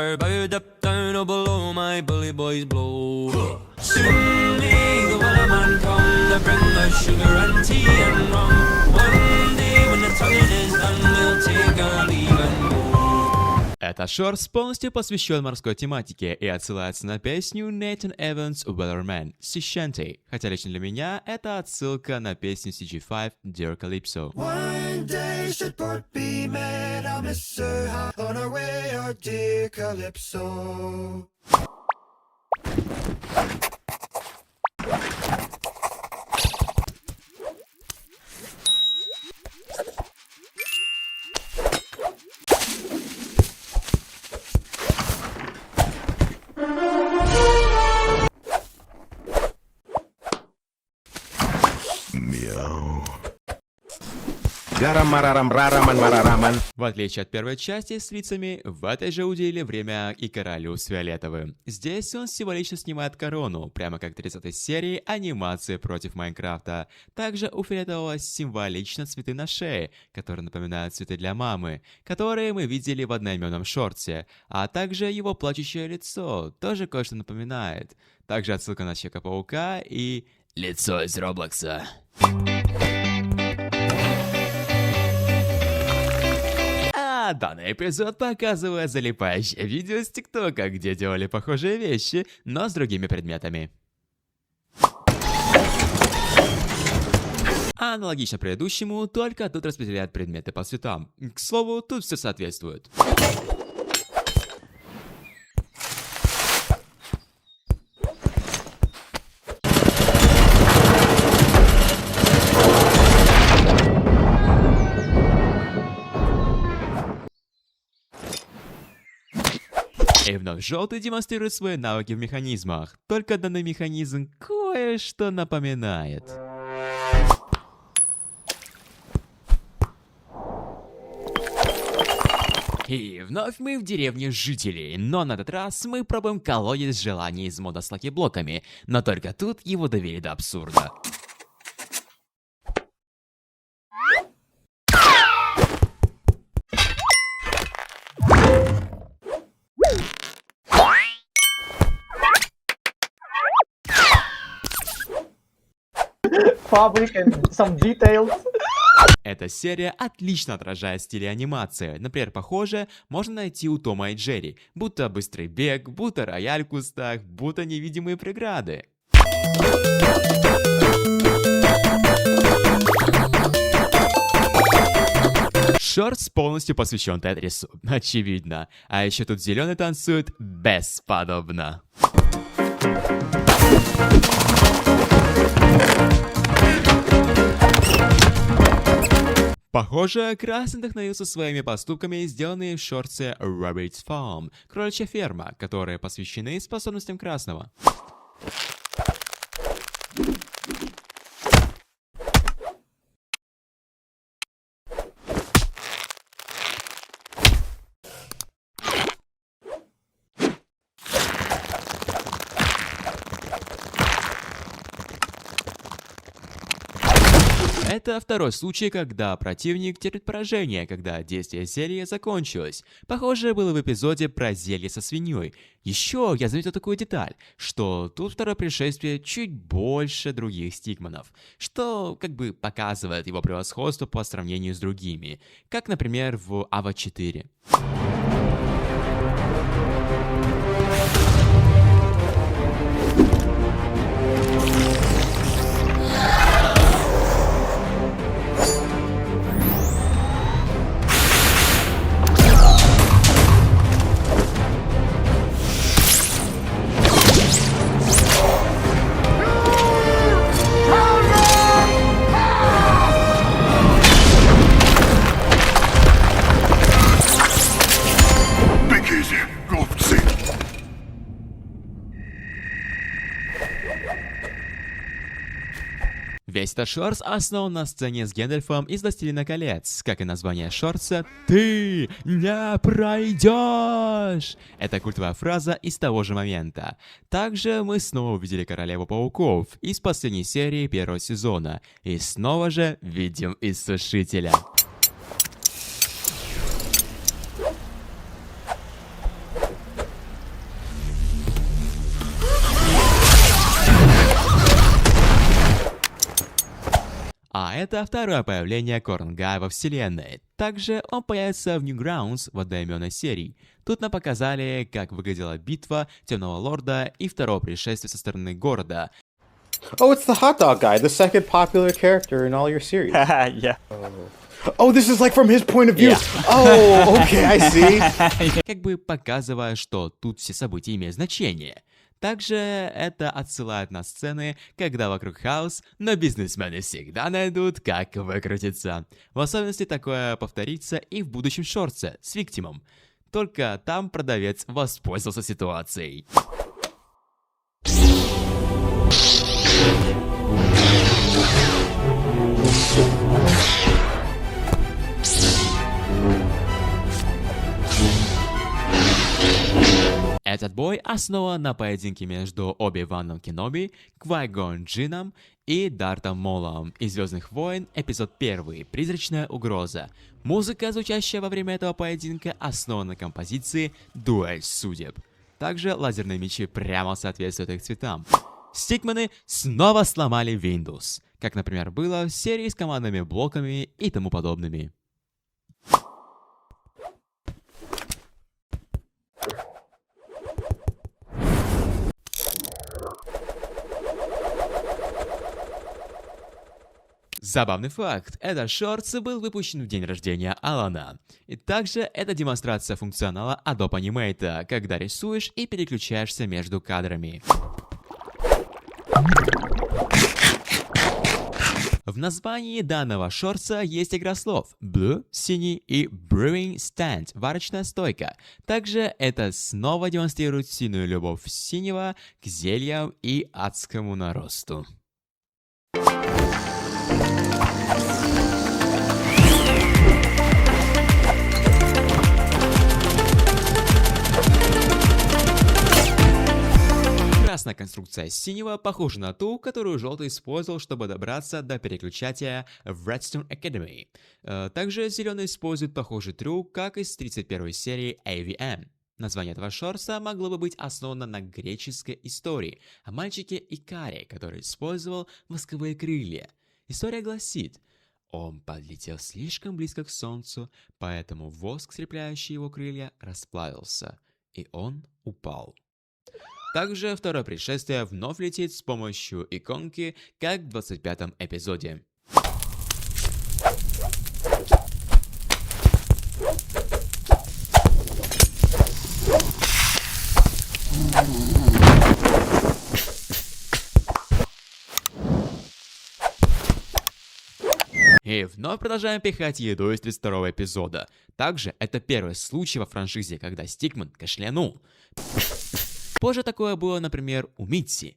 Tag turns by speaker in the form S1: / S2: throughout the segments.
S1: bar, bowed up down or below my bully boys blow. Soon may the wellerman come to bring us sugar and tea and rum. One day when the tonguing is done, we'll take our leave and go.
S2: Этот шорс полностью посвящен морской тематике и отсылается на песню Nathan Evans Wellerman Sea Shanty, хотя лично для меня это отсылка на песню CG5 Dear Calypso.
S3: One day should port be met, I'll miss her high on our way, our dear Calypso.
S4: Гарам-марарам-рараман-марараман.
S2: В отличие от первой части с лицами, в этой же уделили время и королю с фиолетовым. Здесь он символично снимает корону, прямо как в 30-й серии анимации против Майнкрафта. Также у фиолетового символично цветы на шее, которые напоминают цветы для мамы, которые мы видели в одноименном шорте, а также его плачущее лицо тоже кое-что напоминает. Также отсылка на Человека-паука и лицо из Роблокса. Данный эпизод показывает залипающее видео с ТикТока, где делали похожие вещи, но с другими предметами. Аналогично предыдущему, только тут распределяют предметы по цветам. К слову, тут все соответствует. И вновь желтый демонстрирует свои навыки в механизмах. Только данный механизм кое-что напоминает. И вновь мы в деревне жителей, но на этот раз мы пробуем колодец желаний из мода с лаки-блоками, но только тут его довели до абсурда.
S5: Fabric and some details.
S2: Эта серия отлично отражает стиль анимации. Например, похоже можно найти у Тома и Джерри. Будто быстрый бег, будто рояль в кустах, будто невидимые преграды. Шортс полностью посвящен Тетрису, очевидно. А еще тут зеленый танцует бесподобно. Похоже, Красный вдохновился своими поступками, сделанные в шорте Rabbit's Farm, кроличья ферма, которые посвящены способностям Красного. Это второй случай, когда противник терпит поражение, когда действие зелья закончилось. Похоже было в эпизоде про зелье со свиньей. Еще я заметил такую деталь, что тут второе пришествие чуть больше других стигманов, что как бы показывает его превосходство по сравнению с другими, как, например, в Ава 4. Весь этот шортс основан на сцене с Гэндальфом из «Властелина колец», как и название шортса «Ты не пройдешь!». Это культовая фраза из того же момента. Также мы снова увидели Королеву Пауков из последней серии первого сезона. И снова же видим Иссушителя. это второе появление Корнгая во вселенной. Также он появится в Newgrounds в одноименной серии. Тут нам показали, как выглядела битва Темного Лорда и второго пришествия со стороны города.
S4: Oh, it's the hot dog guy, the second popular character in all your series.
S5: Yeah.
S4: Oh, this is like from his point of view.
S5: Yeah.
S4: Oh, okay, I see.
S2: Как бы показывая, что тут все события имеют значение. Также это отсылает на сцены, когда вокруг хаос, но бизнесмены всегда найдут, как выкрутиться. В особенности такое повторится и в будущем шорте с Виктимом. Только там продавец воспользовался ситуацией. Этот бой основан на поединке между Оби-Ваном Кеноби, Квай-Гон Джинном и Дартом Молом из «Звездных войн», эпизод 1 «Призрачная угроза». Музыка, звучащая во время этого поединка, основана на композиции «Дуэль судеб». Также лазерные мечи прямо соответствуют их цветам. Стикмены снова сломали Windows, как, например, было в серии с командными блоками и тому подобными. Забавный факт, этот шортс был выпущен в день рождения Алана. И также это демонстрация функционала Adobe Animate, когда рисуешь и переключаешься между кадрами. В названии данного шортса есть игра слов Blue, синий и Brewing Stand, варочная стойка. Также это снова демонстрирует сильную любовь синего к зельям и адскому наросту. Красная конструкция синего похожа на ту, которую желтый использовал, чтобы добраться до переключателя в Redstone Academy. Также зеленый использует похожий трюк, как из 31 серии AVM. Название этого шорса могло бы быть основано на греческой истории о мальчике Икаре, который использовал восковые крылья. История гласит: он подлетел слишком близко к солнцу, поэтому воск, скрепляющий его крылья, расплавился, и он упал. Также второе пришествие вновь летит с помощью иконки, как в 25-м эпизоде. И вновь продолжаем пихать еду из 32-го эпизода. Также это первый случай во франшизе, когда Стикмен кашлянул. Позже такое было, например, у Митси.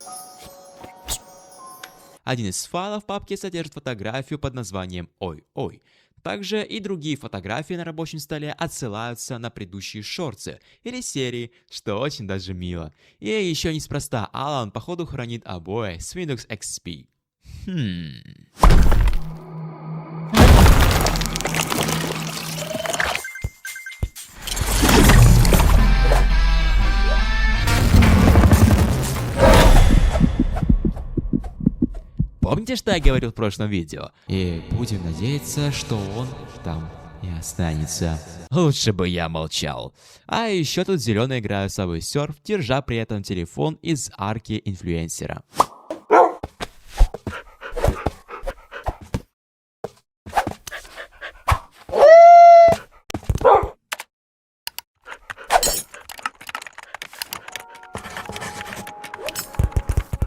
S2: Один из файлов в папке содержит фотографию под названием «Ой-ой». Также и другие фотографии на рабочем столе отсылаются на предыдущие шорты или серии, что очень даже мило. И еще неспроста Алан походу хранит обои с Windows XP. Помните, что я говорил в прошлом видео? И будем надеяться, что он там и останется. Лучше бы я молчал. А еще тут зеленые играют собой серф, держа при этом телефон из арки инфлюенсера.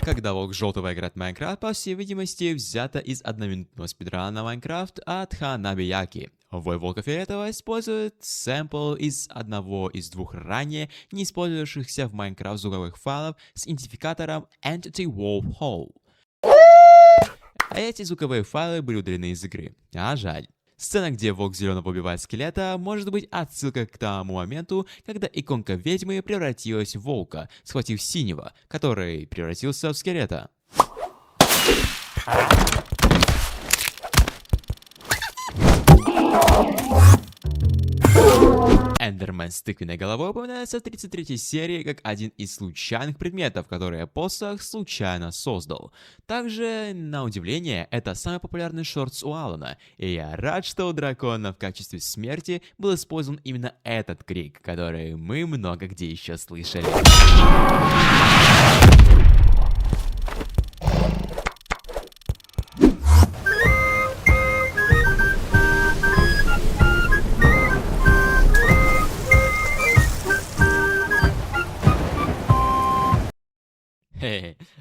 S2: Когда волк желтого играет в Майнкрафт, по всей видимости, взято из одноминутного спидрана Майнкрафт от Ханабияки. Вой волка фиолетового использует сэмпл из одного из двух ранее не использовавшихся в Майнкрафт звуковых файлов с идентификатором Entity Wolf Hole. А эти звуковые файлы были удалены из игры. А жаль. Сцена, где волк зеленого убивает скелета, может быть отсылка к тому моменту, когда иконка ведьмы превратилась в волка, схватив синего, который превратился в скелета. Фрагмент с тыквенной головой упоминается в 33-й серии как один из случайных предметов, которые посох случайно создал. Также, на удивление, это самый популярный шортс у Алана, и я рад, что у дракона в качестве смерти был использован именно этот крик, который мы много где еще слышали.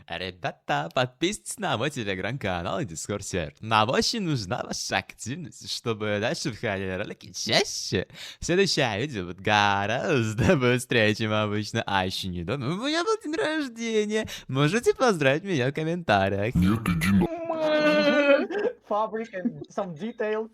S2: Ребята, подписывайтесь на мой телеграм-канал и дискорд-сервер. Нам очень нужна ваша активность, чтобы дальше выходили ролики чаще. Следующее видео будет гораздо быстрее, чем обычно. А еще не дома. У меня был день рождения. Можете поздравить меня в комментариях.
S5: Fabric and some details.